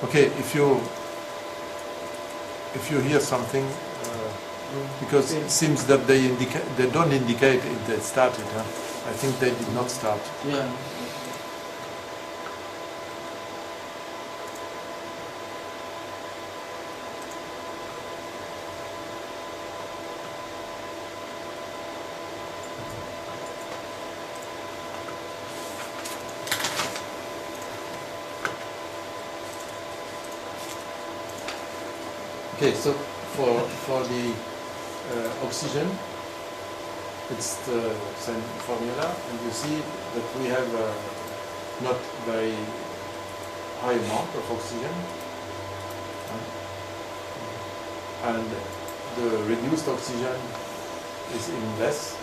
Okay, if you hear something, because it seems that they don't indicate if they started. Huh? I think they did not start. Yeah. Okay, so for the oxygen, it's the same formula, and you see that we have not very high amount of oxygen, and the reduced oxygen is in less.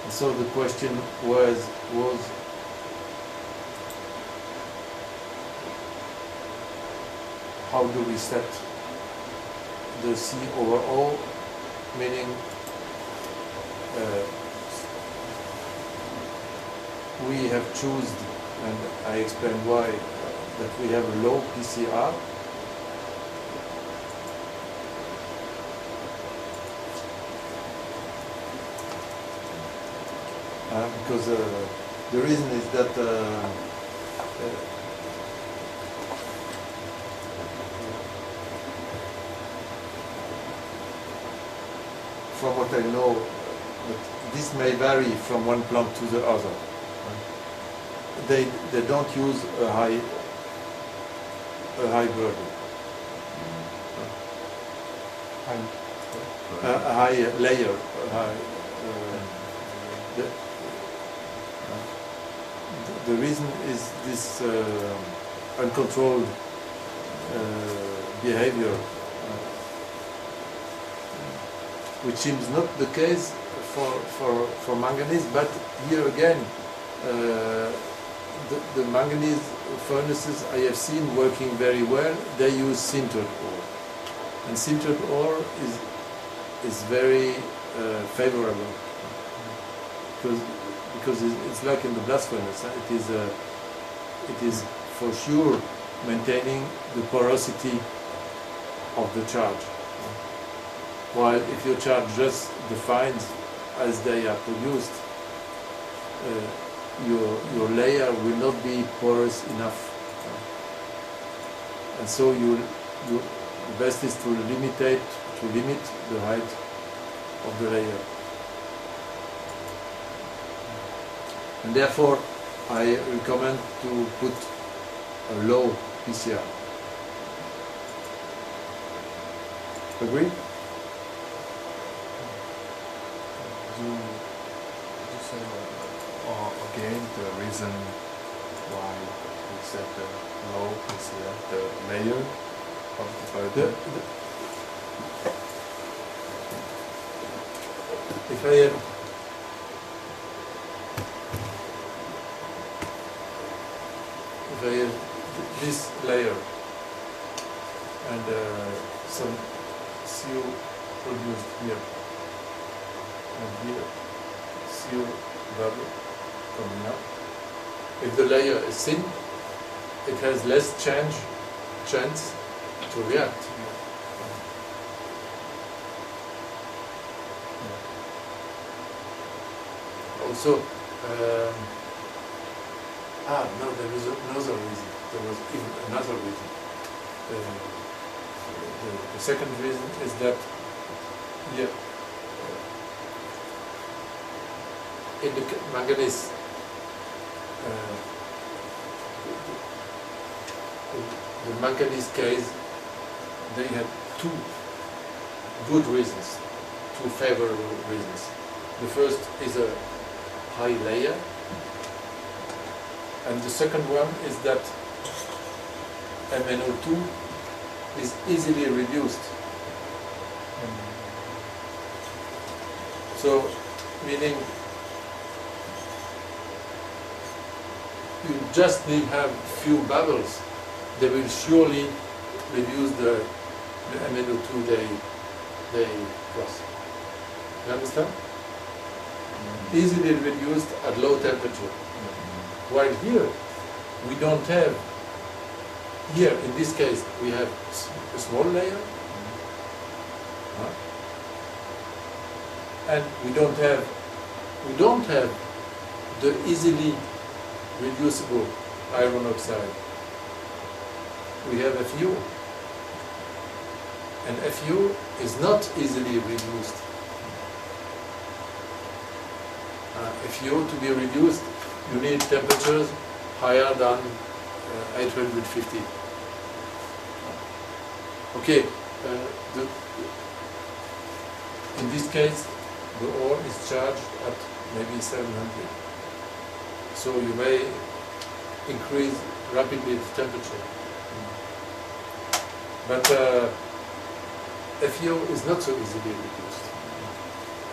And so the question was how do we set the C over O, meaning we have chosen, and I explain why, that we have a low PCR. Because the reason is that from what I know, this may vary from one plant to the other. They don't use a high burden, a high layer. The reason is this uncontrolled behavior, which seems not the case for manganese, but here again, the manganese furnaces I have seen working very well, they use sintered ore. And sintered ore is very favorable, because it's like in the blast furnace. It is for sure maintaining the porosity of the charge. While if you charge just the fines as they are produced, your layer will not be porous enough, and so the best is to limit the height of the layer. And therefore, I recommend to put a low PCR. Agree? Again, the reason why we set the low PCR, the layer of the burden. If I have this layer and some CO produced here and here, CO bubble coming up. If the layer is thin, it has less chance to react. Also, no, there is another reason. There was even another reason. The second reason is that here, in the manganese, the manganese case, they had two good reasons, two favorable reasons. The first is a high layer, and the second one is that MnO2 is easily reduced. So, meaning you just need to have few bubbles, they will surely reduce the MnO2 they cross. You understand? Easily reduced at low temperature. While here, we don't have here in this case we have a small layer, and we don't have the easily reducible iron oxide. We have FU, and FU is not easily reduced. FU to be reduced, you need temperatures higher than 850. Okay, in this case, the ore is charged at maybe 700. So you may increase rapidly the temperature. But FeO is not so easily reduced.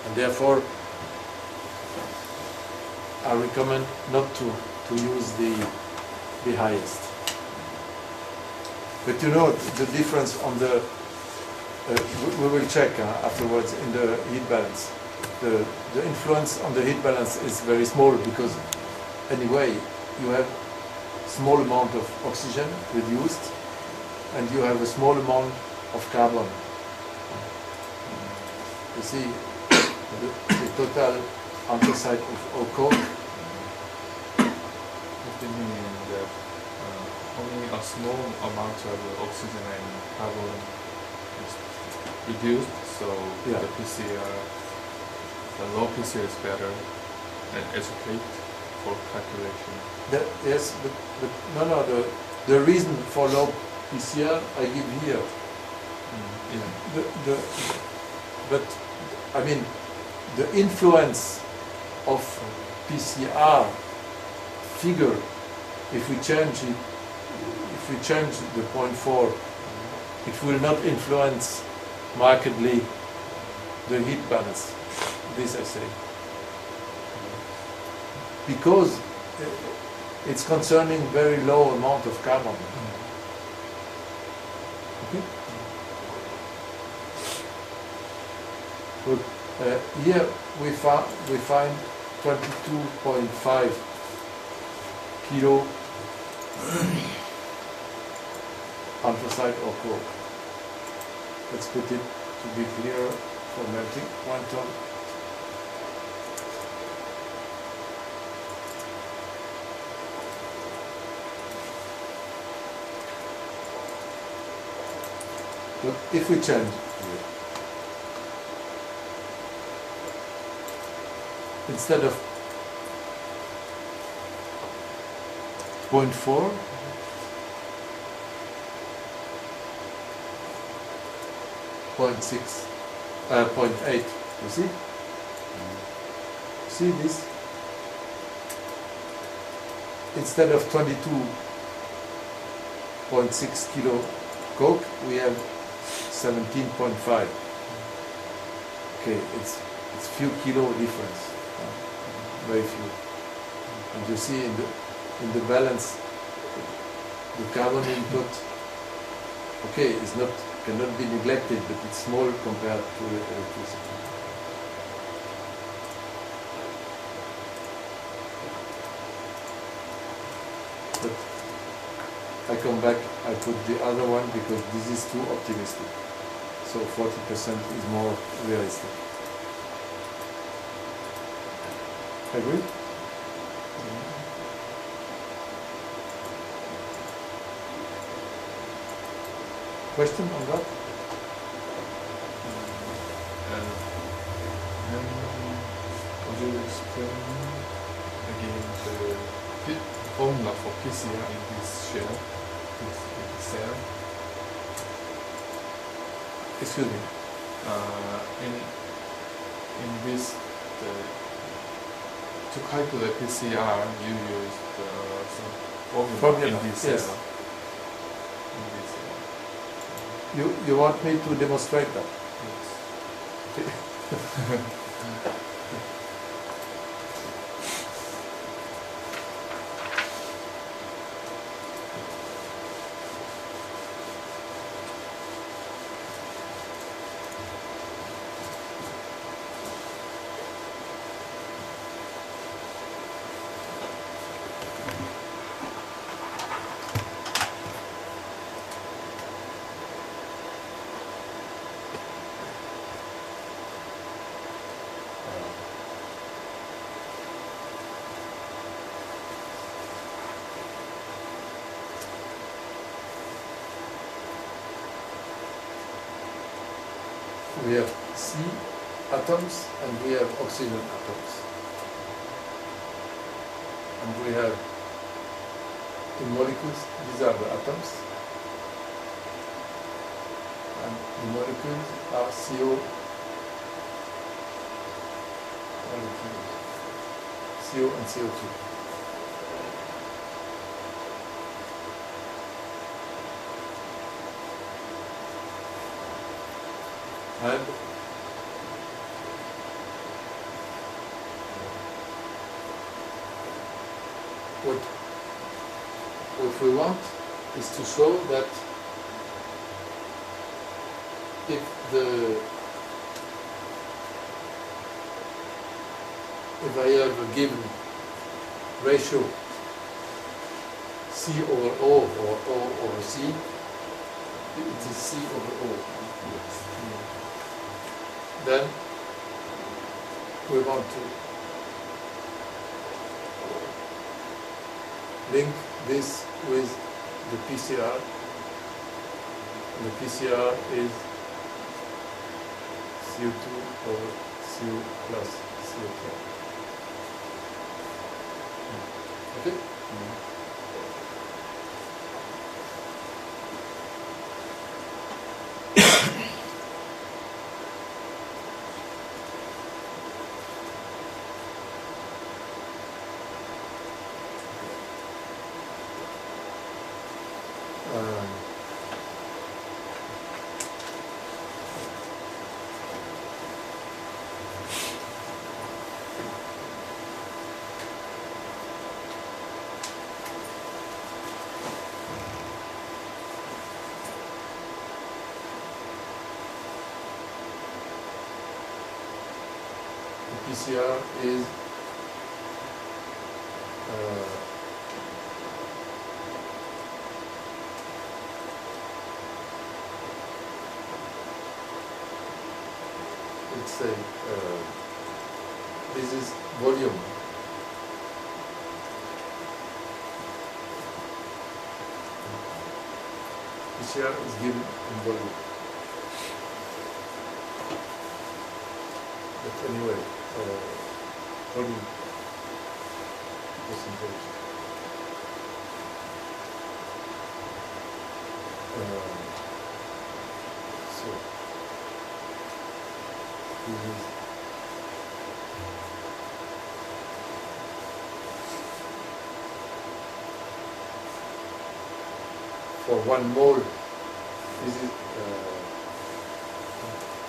And therefore, I recommend not to use the highest. But you know, the difference on the, we will check afterwards in the heat balance. The influence on the heat balance is very small because anyway, you have small amount of oxygen reduced and you have a small amount of carbon. You see the total anthracite of coke. What do you mean that only a small amount of oxygen and carbon is reduced, so Yeah. the PCR, the low PCR is better and educate for calculation. Yes, but no, the reason for low PCR I give here. Yeah. But I mean, the influence of PCR figure, if we change it, if we change the 0.4, it will not influence markedly the heat balance. This I say. Because it's concerning very low amount of carbon. Okay? Good. Here we find 22.5 kilo anthracite or coke. Let's put it to be clearer for melting. 1 ton. But if we change here, instead of 0.4, 0.6, 0.8, you see? See this? Instead of 22.6 kilo coke, we have 17.5. Okay, it's few kilo difference, very few. And you see in the balance, the carbon input, okay, is not cannot be neglected, but it's small compared to the electricity. But I come back, I put the other one because this is too optimistic. So 40% is more realistic. Agree? Question on that? Could you explain again the formula for PCR in this shell, this cell? Excuse me. In this, to calculate PCR, you use some formula in this yes. cell. You want me to demonstrate that? Yes. we have C atoms and we have oxygen atoms. And we have in molecules, these are the atoms. And the molecules are CO molecules, CO and CO2. And what we want is to show that if I have a given ratio C over O or O over C, it is C over O. Then we want to link this with the PCR. The PCR is CO2 over CO plus CO2. Okay? PCR is let's say this is volume. PCR is given in volume. But anyway, volume percentage. So this is for 1 mole. This is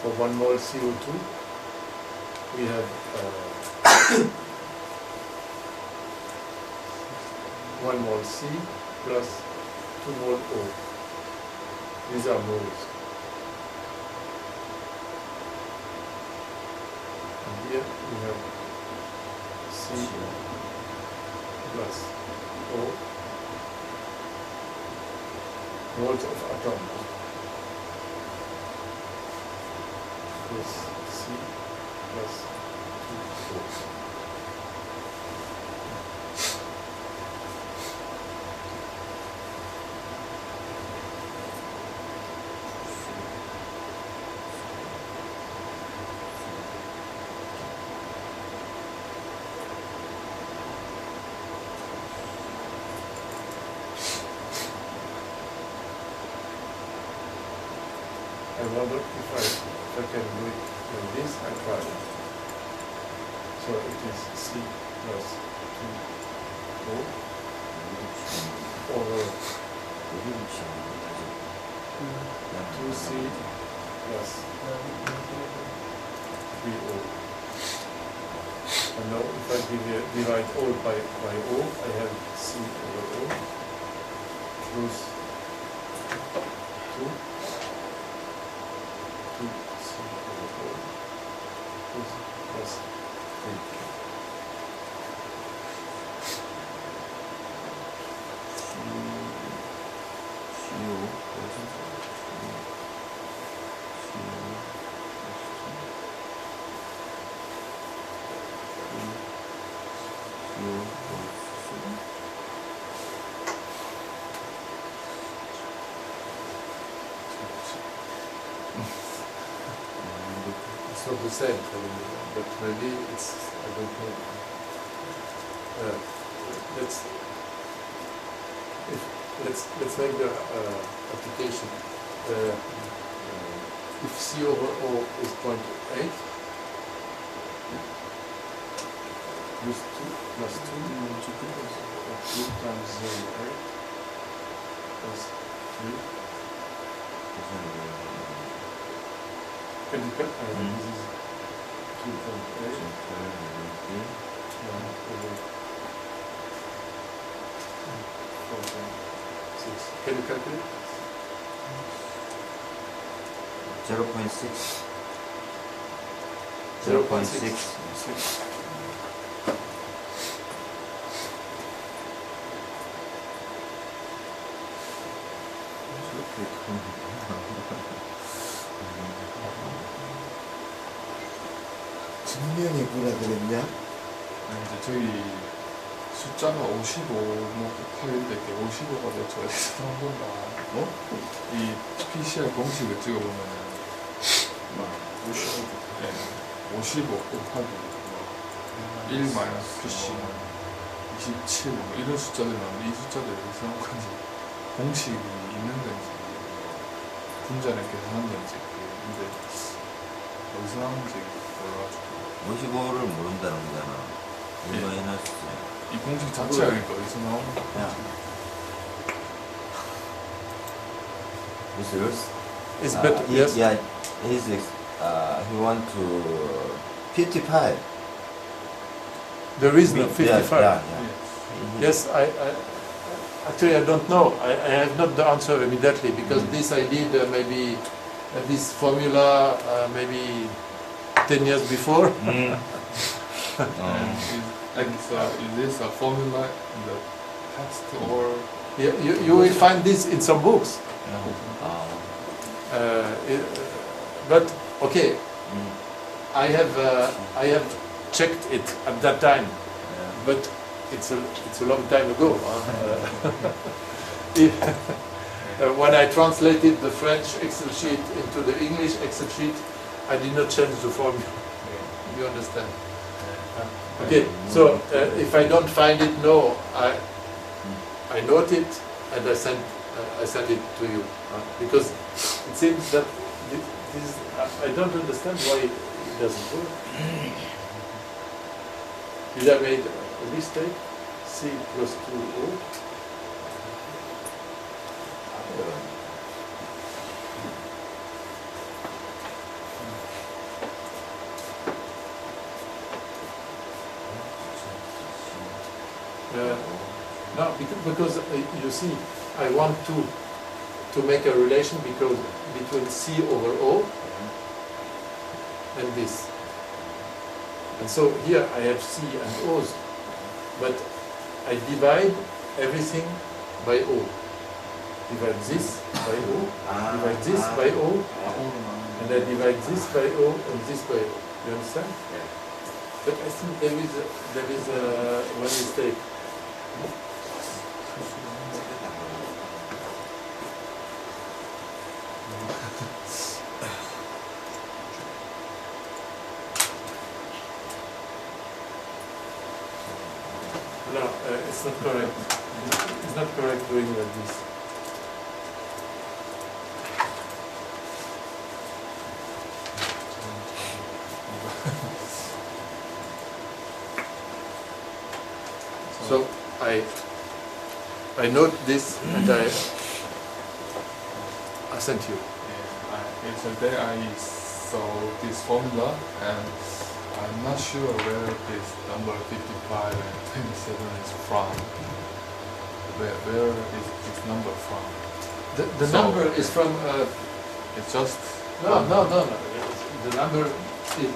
for 1 mole CO2. We have 1 mole C plus 2 mole O. These are moles. And here we have C plus O, moles of atom. Plus C plus 2 O. I wonder if I can do it like this. I try it. So it is C plus 2O over 2C plus 3O. And now if I divide all by O, I have C over O plus 2. 2C over O plus 3. not the same, probably, but maybe it's, I don't know. Let's let's make the application. If C over O is 0.8, use 2 plus 2 times 8 plus 3. Can you cut? This is 2.8. Can you calculate? 0.6. 0.6. 증명이 뭐라 그랬냐? 이제 저기 숫자가 55 뭐 곱하기인데 이렇게 55가 대처해서 한 건가? 뭐? 이 PCR 공식을 찍어보면은 막 55 곱하기 1 마이너스 PC 27 뭐 이런 숫자들이 나오는데 이 숫자들이 이상한 건지 공식이 있는 건지 분자를 계산한 건지 근데 어디서 나오는지 몰라가지고 55를 모른다는 거잖아. 1 마이너스. 이 공식 자체가 그러니까 어디서 나오는 거야? It's yours? It's better, yes. Yeah, he want to 55. There is no 55. Yeah. Yes, actually I don't know. I have not the answer immediately because this I did maybe this formula maybe 10 years before. Is this a formula in the text or? You will find this in some books. But okay, I have checked it at that time, but it's a long time ago. When I translated the French Excel sheet into the English Excel sheet, I did not change the formula. You understand? Okay, so if I don't find it now, I note it and I send it to you because it seems that this I don't understand why it doesn't work. Did I made a mistake? C plus 2O. No, because you see, I want to make a relation between C over O and this. And so here I have C and O's, but I divide everything by O. Divide this by O, divide this by O, and I divide this by O and this by O. You understand? But I think there is one mistake. No, it's not correct. It's not correct doing like this. So I note this and I sent you. So there I saw this formula and I'm not sure where this number 55 and 27 is from. Where is this number from? The number is from... it's just... No. The number is...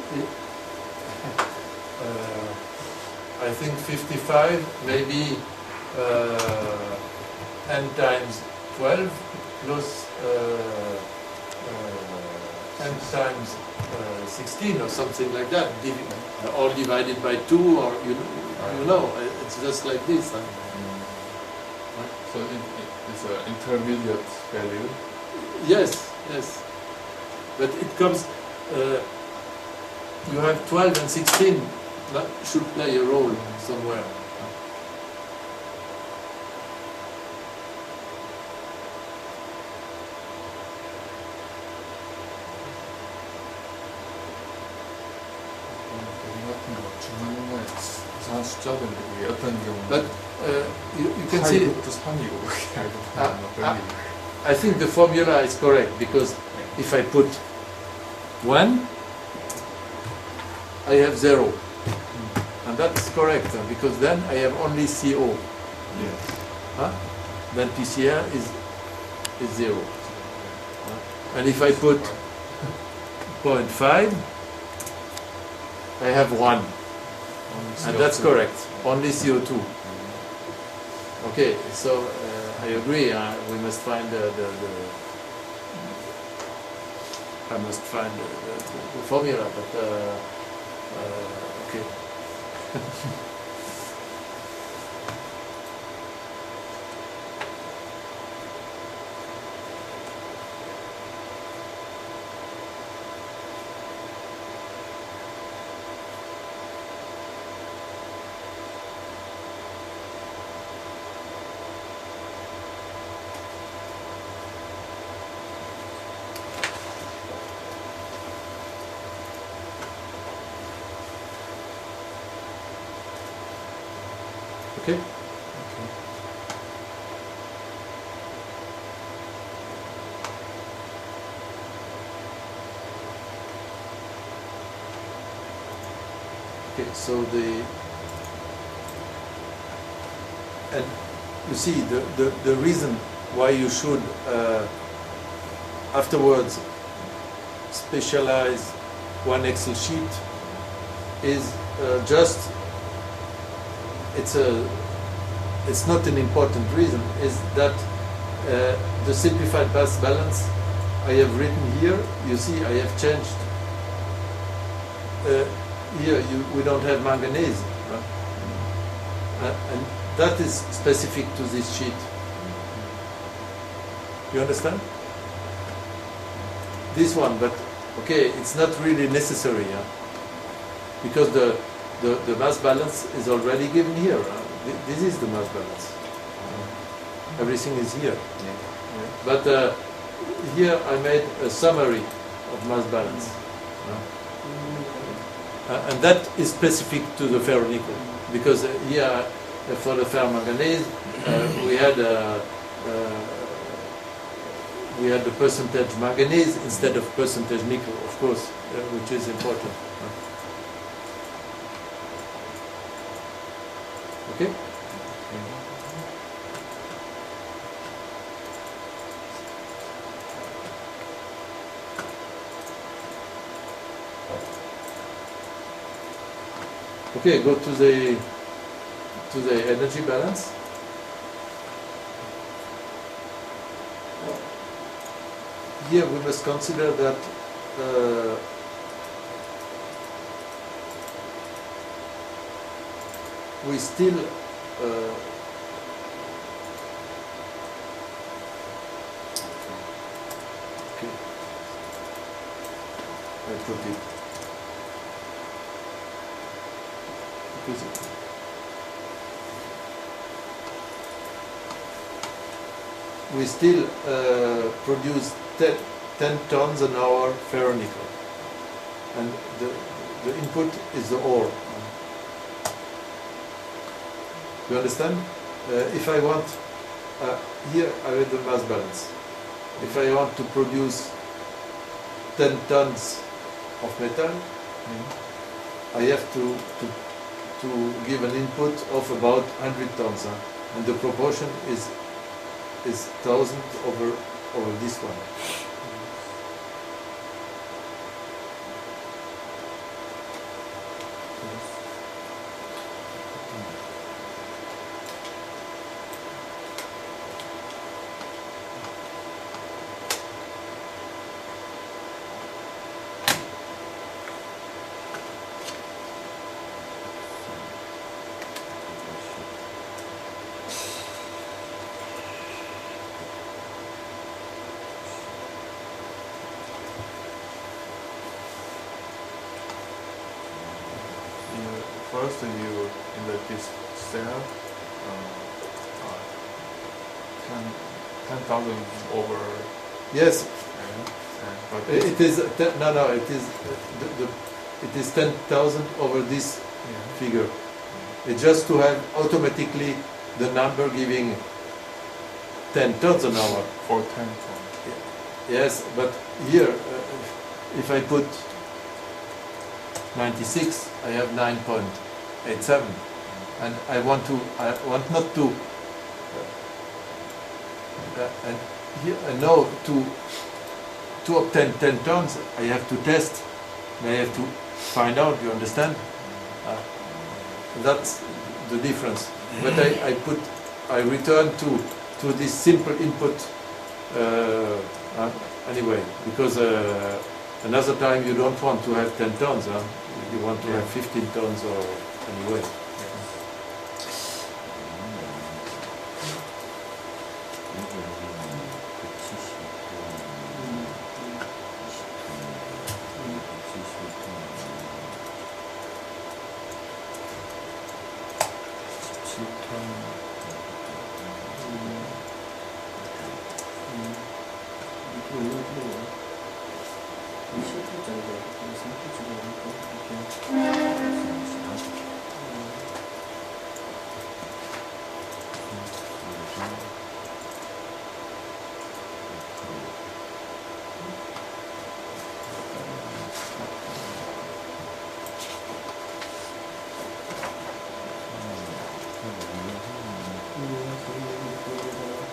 I think 55, maybe n times 12 plus n times 16 or something like that, all divided by 2, or you know, it's just like this. So it's an intermediate value? Yes. But it comes, you have 12 and 16 that should play a role somewhere. 대리 같은 거 중간중간에 이상한 숫자들이 어떤 경우는 But you can see, 8부터 3이고 그렇게 알고 보면 I think the formula is correct, because if I put 1, I have 0. And that's correct, because then I have only CO. Yes. Then PCR is 0. And if I put 0.5, I have 1. And that's correct, only CO2. Okay, so I agree, we must find I must find the formula, but okay. Okay? Okay, so and you see the reason why you should afterwards specialize one Excel sheet is just it's not an important reason, is that the simplified mass balance I have written here, you see I have changed. Here we don't have manganese, right? And that is specific to this sheet. You understand? This one, but okay, it's not really necessary, because the mass balance is already given here. This is the mass balance. Everything is here. But here I made a summary of mass balance. And that is specific to the ferronickel, because here for the ferromanganese we had the percentage manganese instead of percentage nickel, of course, which is important. Okay? Okay, go to the energy balance. Here we must consider that we still okay, I put it because we still produce 10 tons an hour ferronickel, and the input is the ore. You understand? If I want, here I have the mass balance. If I want to produce 10 tons of metal, I have to give an input of about 100 tons, and the proportion is 1,000 over this one. first you in this cell, 10,000 over. Yes, But it is no. It is it is 10,000 over this figure. It's just to have automatically the number giving 10 tons an hour. for 10 tons. Yes, but here, if I put 96, I have 9.87, and I want not to. And here, now to obtain 10 tons, I have to test. I have to find out. You understand? That's the difference. But I return to this simple input anyway, because another time you don't want to have 10 tons. You want to have 15 tons or anyway.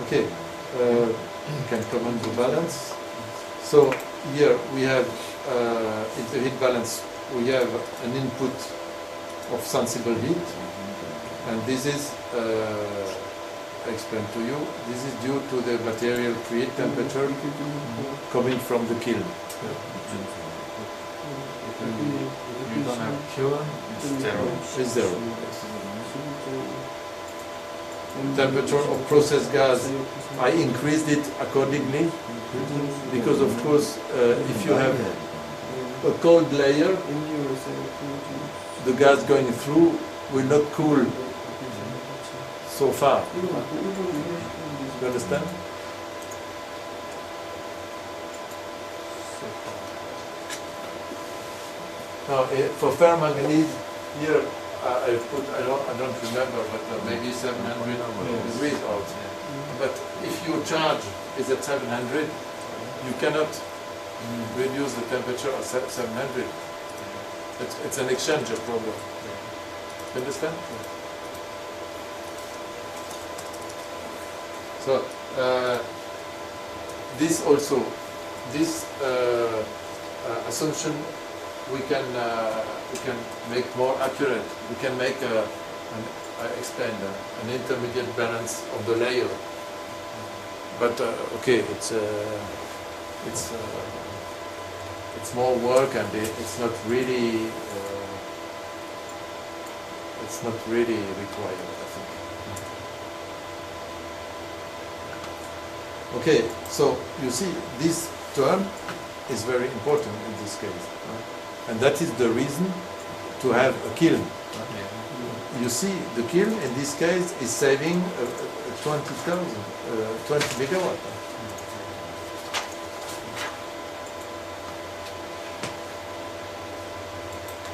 Okay, can comment the balance. So here we have in the heat balance we have an input of sensible heat, and this is I explained to you. This is due to the material preheat temperature coming from the kiln. You don't have kiln, it's zero. It's zero. Temperature of process gas, I increased it accordingly, because of course if you have a cold layer, the gas going through will not cool so far. You understand? Now for ferromanganese, here I don't remember, but maybe 700 degrees out. But if your charge is at 700, you cannot reduce the temperature at 700. It's an exchanger problem. You understand? So this also, this assumption we can make more accurate. We can make I explained an intermediate balance of the layer. But okay, it's more work, and it's not really required, I think. Okay, so you see, this term is very important in this case, and that is the reason to have a kiln. You see, the kiln in this case is saving 20 megawatt.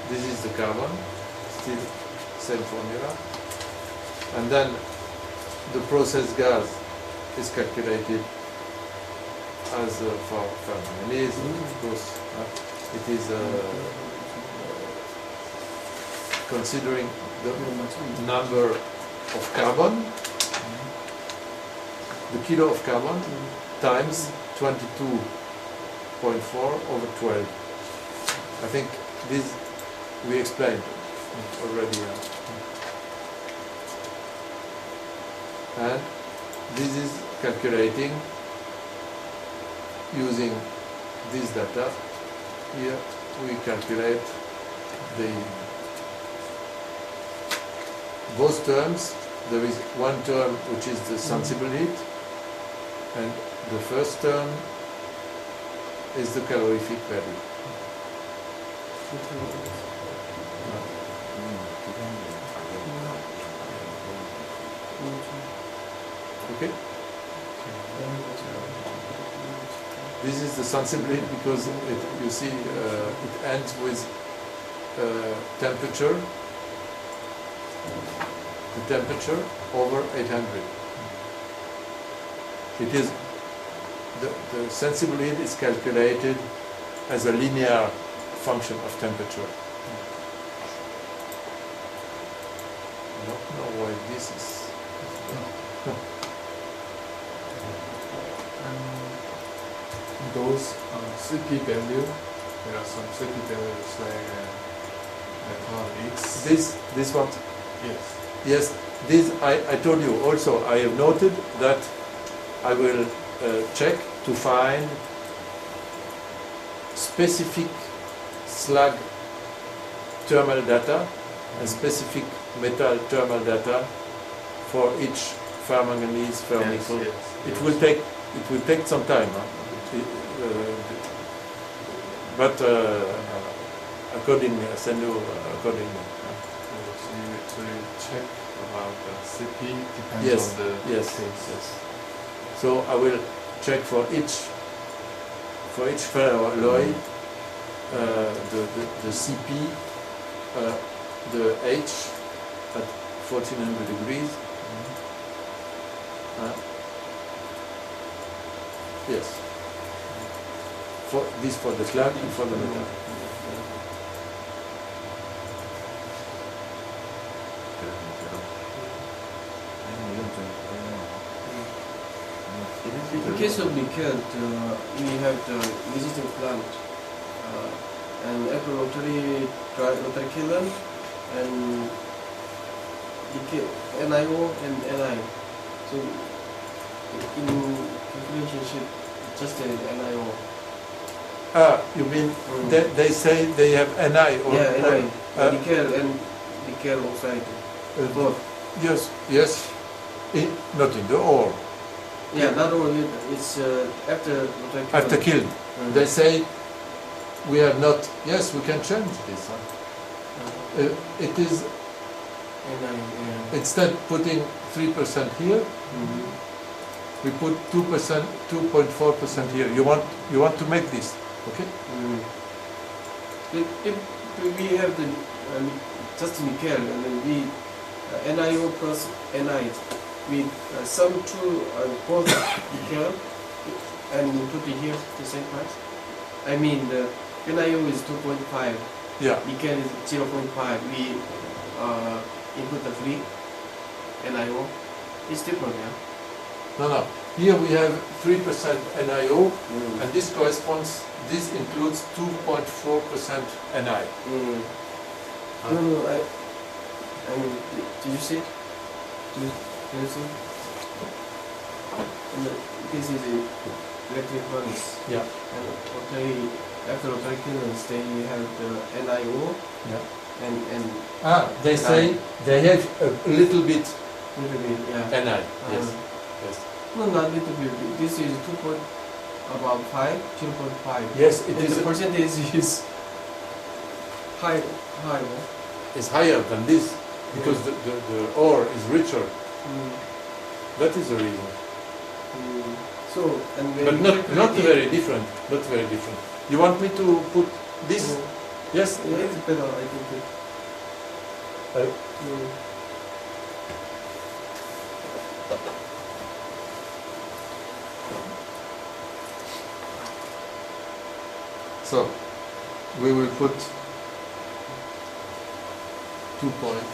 This is the carbon, still same formula, and then the process gas is calculated as for ferromanganese. Of course, it is considering the number of carbon, the kilo of carbon times 22.4 over 12. I think this we explained already. And this is calculating using this data. Here we calculate both terms. There is one term which is the sensible heat, and the first term is the calorific value. This is the sensible heat because you see it ends with temperature, the temperature over 800. It is the sensible heat is calculated as a linear function of temperature. I don't know why this is. And those CP value, there are some CP values like metal X. This one. Yes. Yes, this I told you also. I have noted that I will check to find specific slag thermal data and specific metal thermal data for each ferromanganese, ferronickel. Yes, It will take some time, huh? But according according. So you check about the CP depends Yes, on the yes, case. yes. So I will check for each ferroalloy the CP, the H at 1400 degrees. Yes. For this for the slag and for the metal. In case of nickel, we have the existing plant and after rotary kiln and nickel, NIO and Ni. So in calculation sheet, just the NIO. You mean they say they have Ni or Yeah, Ni. Nickel and nickel oxide. Both. Yes, yes. Not in the ore. Yeah, not only it's after rotary kiln. After kiln, they say we have not. Yes, we can change this. Huh? It is instead putting 3% here. We put 2%, 2.4% here. You want to make this, okay? If we have the just nickel and then we NIO plus Ni, we sum two both nickel and put it here the same price. I mean the NIO is 2.5. Yeah. Nickel is 0.5. We input the 3 NIO. It's different, yeah. No. Here we have 3% NIO, and this corresponds. This includes 2.4% Ni. No. I mean, did you see it? Can you see? And this is the electric furnace. Yeah. And after rotary kilns, they have the NIO. Yeah. And they say they have a little bit yeah. Ni. Yes. Yes. No, not little bit. This is 0.5. 0.5. Yes, it and is. The percentage is high. Is higher than this because the ore is richer. That is the reason. So and But not very different. Not very different. You want me to put this? Yes. Yeah, it's better. I think. So we will put 2 point.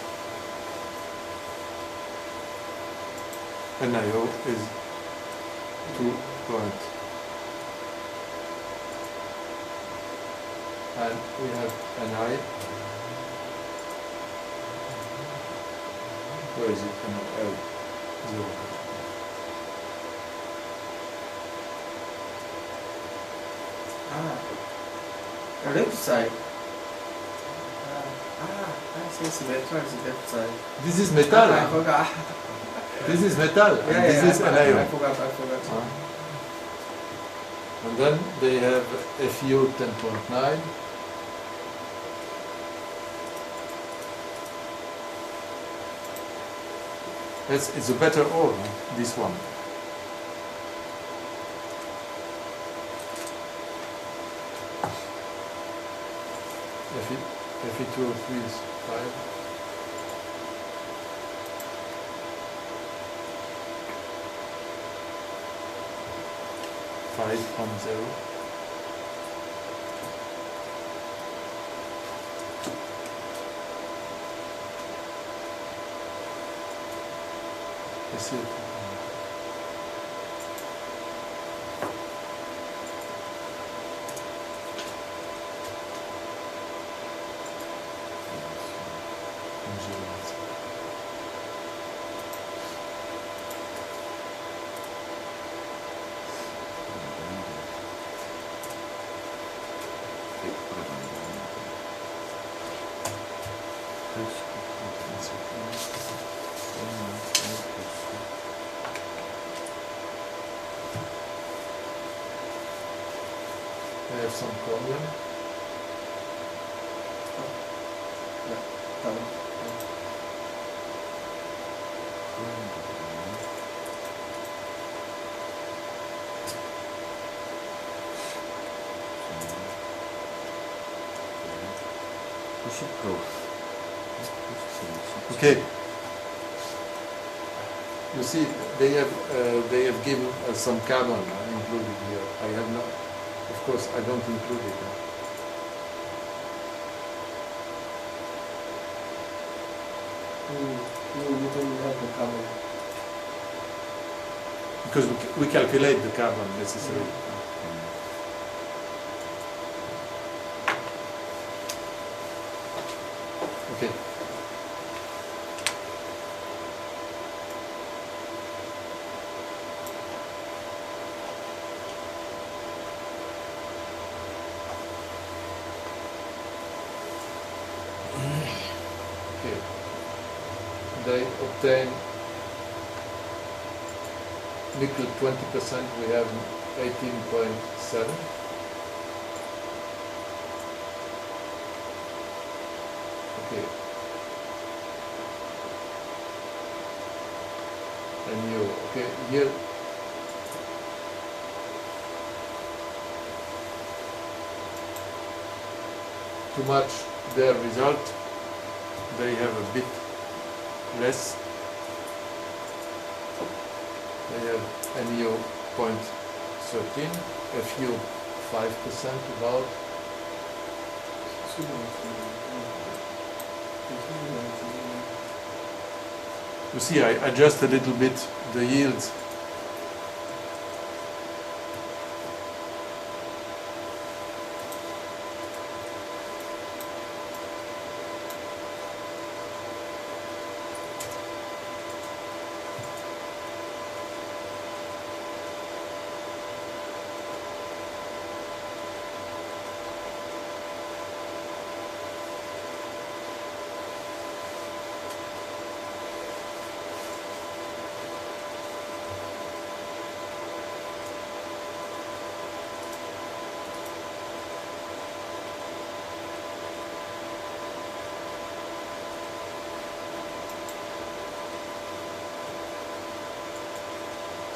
NIO is 2 point. And we have Ni. Where is it? NiL 0. The left side. I see metal is left side. This is metal. I forgot. This is metal. Yeah, and this is NiO. I forgot. And then they have FU 10.9. It's a better ore, this one. Fe2O3 is 5. .0. I see it. I have some chromium. Down. Okay. You see, they have given some carbon included here. I have not. Of course, I don't include it. You don't have the carbon. Because we calculate the carbon necessary. Okay. Okay. They obtain nickel 20%, we have 18.7. Okay. And you, okay, here to match their result, they have a bit less. They have NEO 0.13, FU 5% about. You see, I adjust a little bit the yields.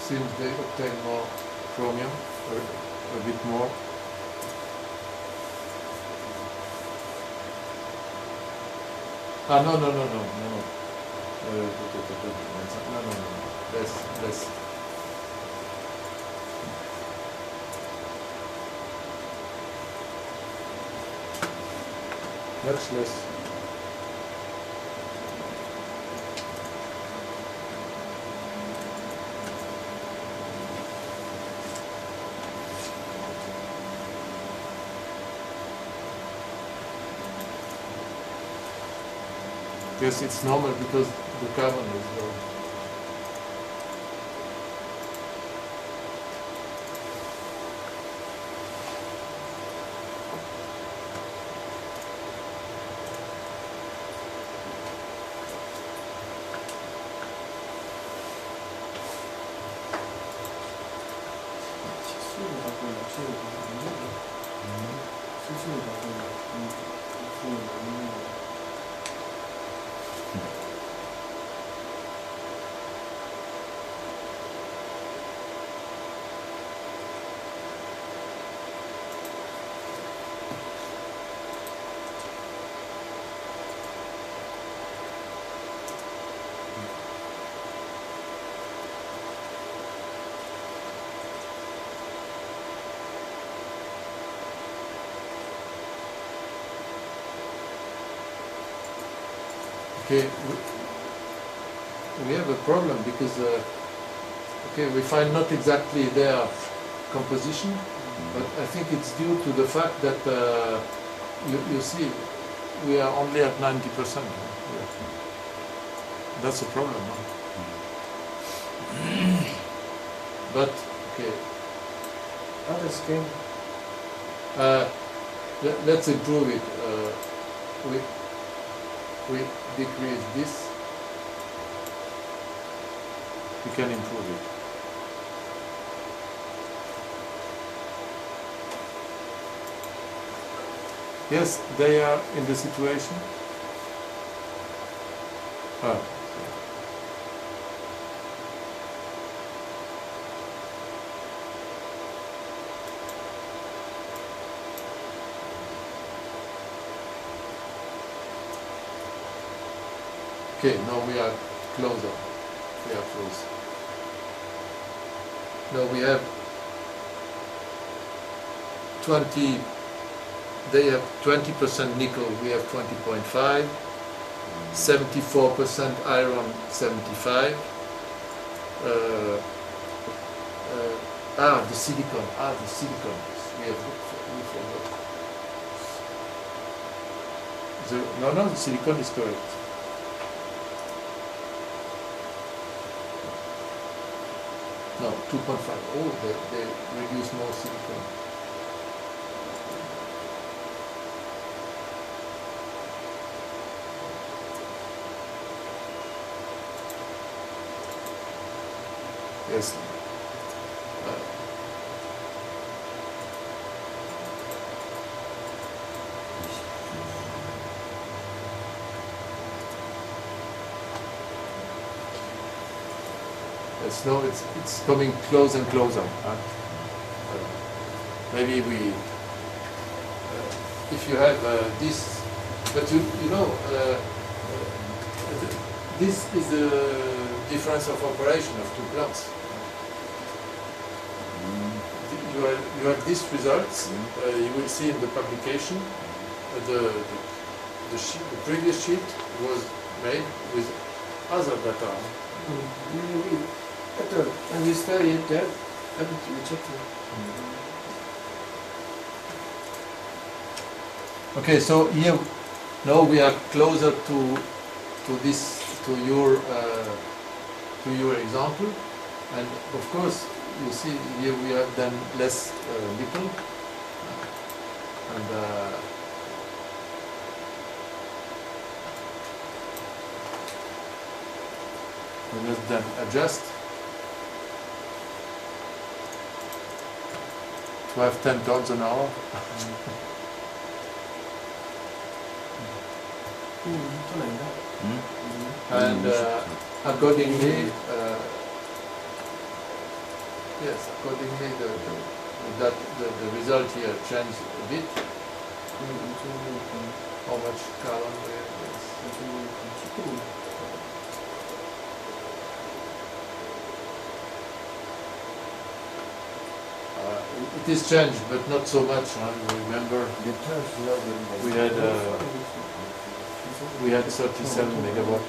Seems they obtain more chromium, or a bit more. Ah, no, no, no, no, no, no. No, less. Much less. Yes, it's normal because the carbon is low. 수를 갖고 맞추는 거 아니에요? 수를 갖고 맞추는 거 아니에요? Okay, we have a problem because okay, we find not exactly their composition, but I think it's due to the fact that you see, we are only at 90%. That's a problem. No? But okay, Others can. let's improve it. We decrease this. We can improve it. Yes, they are in the situation. Okay, now we are closer. We are close. Now we have 20. They have 20% nickel. We have 20.5. 74% iron. 75. The silicon. The silicon. We forgot. No, the silicon is correct. No, 2.5. Oh, they reduce more silicon. Yes. No, it's coming closer and closer. Maybe we, if you have this, but you know, this is the difference of operation of two plants. You have these results. You will see in the publication. The previous sheet was made with other data. And we study it there, we check it. Okay, so here now we are closer to this, to your example, and of course you see here we have done less nickel, and we must then adjust to have 10 tons an hour. And accordingly, yes, accordingly the result here changed a bit. How much carbon we have? It is changed, but not so much. Remember, we had 37 megawatt.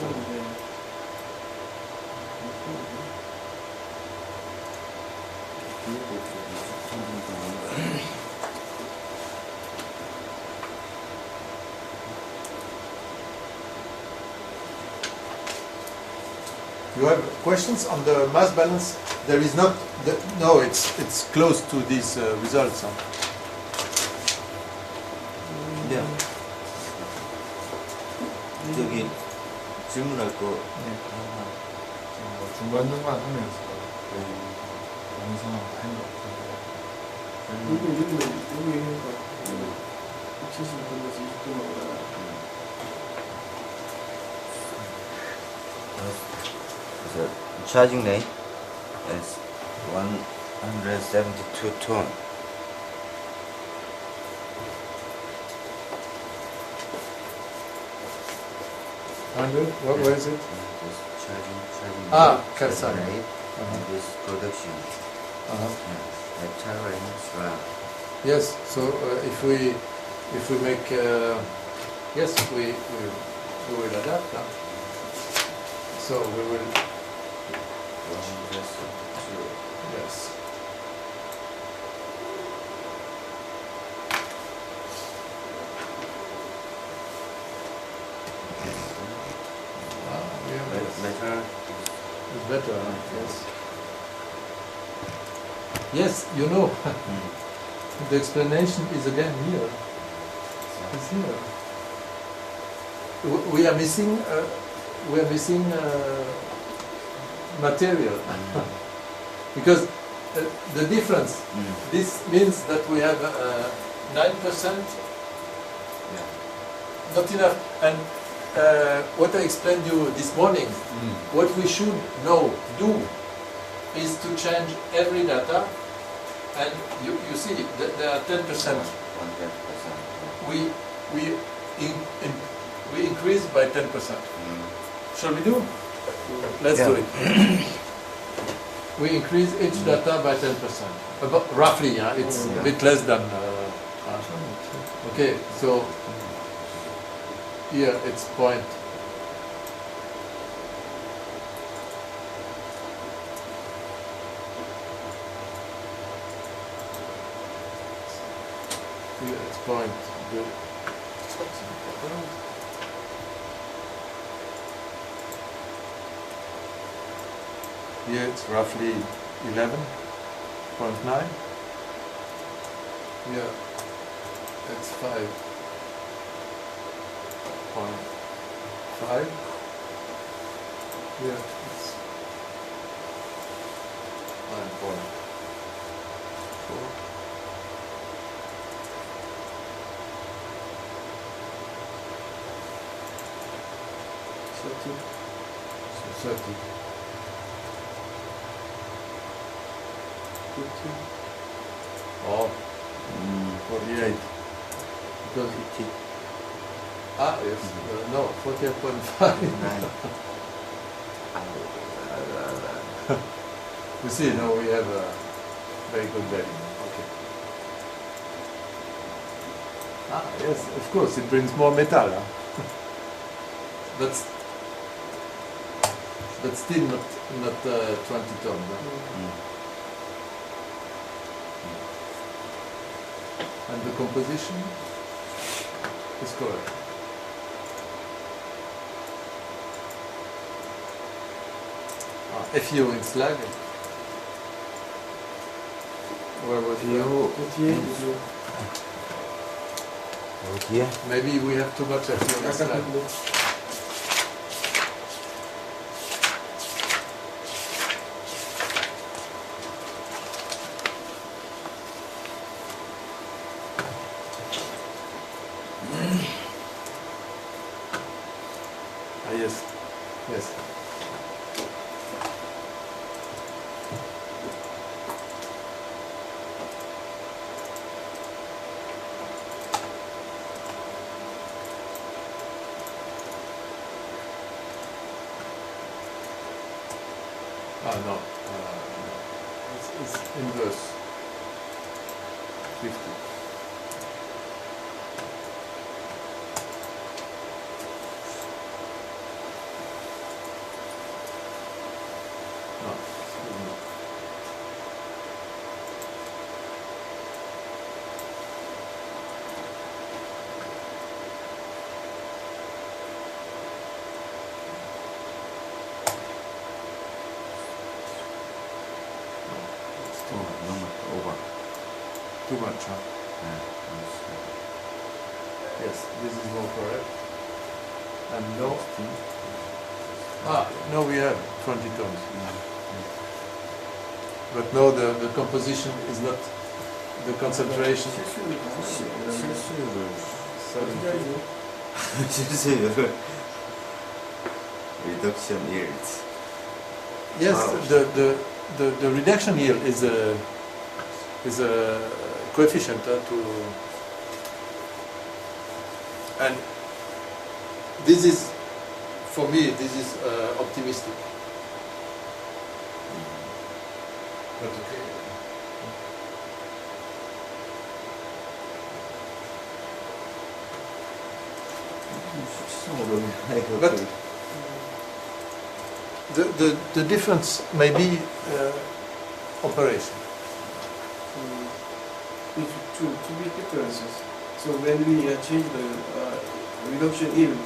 You have questions on the mass balance? There is not. No, it's close to these results. Yeah. 저기 질문할 거 중간중간 하면서 완성을 한것 같은데 여기 해봐. 70분에서 20분 올라가. The charging rate is 172 ton. What was it? This charging Karsana. rate and this production. At tolerance round. Yes. So if we make yes, we will adapt. So we will, 1 vessel, 2. yes. We have this. Better. It's better, huh? Yes. Yes, you know, the explanation is again here. It's here. We are missing. We are missing material because the difference. This means that we have 9%. Yeah. Not enough. And what I explained you this morning, what we should do is to change every data, and you see that there are 10%. 100%. We increase by 10%. Shall we do? Let's do it. We increase each data by 10%. About roughly, it's a bit less than. Okay, so here it's point. Here it's point. Here it's roughly 11.9. Yeah, it's 5.5. Yeah, it's 9.4. 30. 50. Oh, 48. Because yes, no, 48.5. You see, now we have a very good value. Okay. Yes, of course, it brings more metal. But still not 20 tons. And the composition is correct. FU in slag. Where was FU? Here. Maybe we have too much FU in slag. Yes. Yes. No. It's inverse. 50. No. Too much, huh? Yes, this is more correct. And no. No, we have 20 tons. But no, the composition is not the concentration. Reduction yields. Yes, the reduction yield is a coefficient to, and this is, for me, this is optimistic. But okay. But the difference may be operation. Two big differences. So when we change the reduction yield,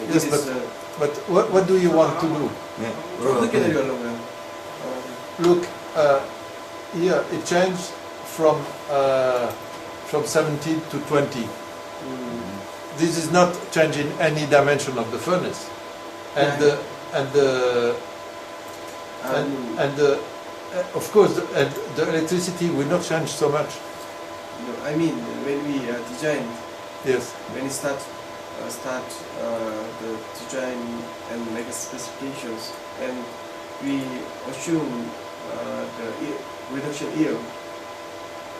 Yes, it is, but what do you want to do? Yeah. look at your logo. Look, here it changed from 17 to 20. This is not changing any dimension of the furnace, and of course the electricity will not change so much. No, I mean when we design, Yes. when we start the design and make specifications, and we assume the reduction yield.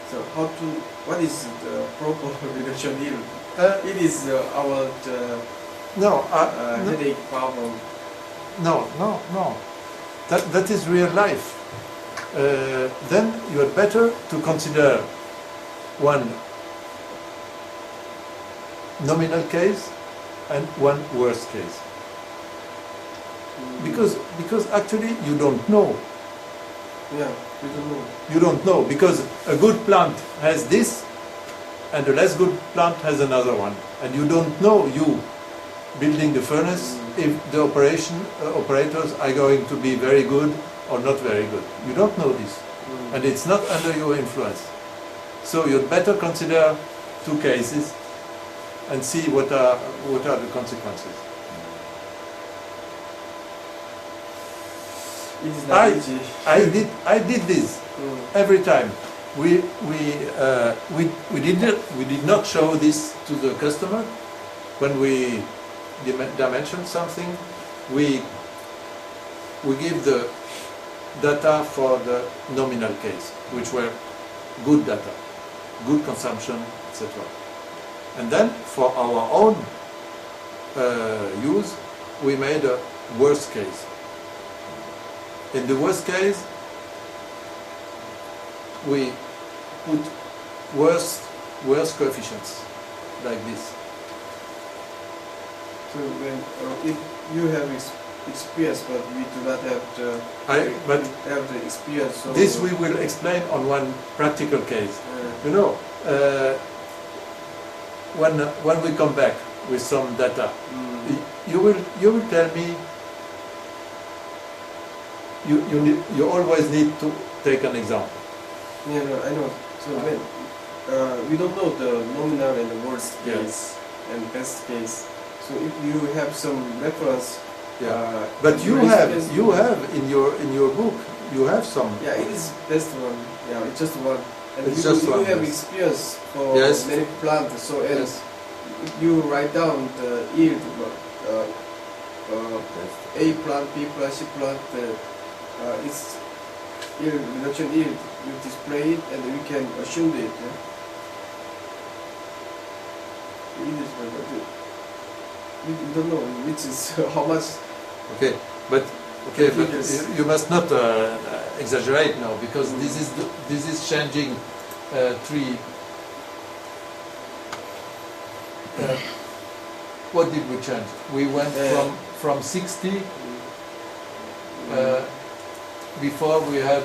So what is the proper reduction yield? It is our No. headache problem. No. That is real life. Then you are better to consider one nominal case and one worst case. Because actually you don't know. Yeah, we don't know. You don't know, because a good plant has this and a less good plant has another one. And you don't know, you building the furnace, if the operators are going to be very good or not very good. You don't know this. And it's not under your influence. So you'd better consider two cases and see what are the consequences. It is not easy. I did this every time. We did not show this to the customer when we dimension something. We give the data for the nominal case, which were good data, good consumption, etc. And then for our own use, we made a worst case. In the worst case, we put worst coefficients like this. So when if you have experience, but we do not have the experience. So This we will explain on one practical case. You know, when we come back with some data, you will tell me. You always need to take an example. Yeah, no, I know. So when we don't know the nominal and the worst case and best case. So if you have some reference, But you your have experience- in your book you have some. Yeah, it is best one. Yeah, it's just one. And It's you, just you one, have yes. experience for Yes. many plants. So and Yes. if you write down the yield, A plant, B plant, C plant, its yield reduction yield. You display it, and we can assume it. Yeah? It is, but we don't know which is how much. Okay, but you must not exaggerate now, because this is changing three. What did we change? We went from 60. Before we had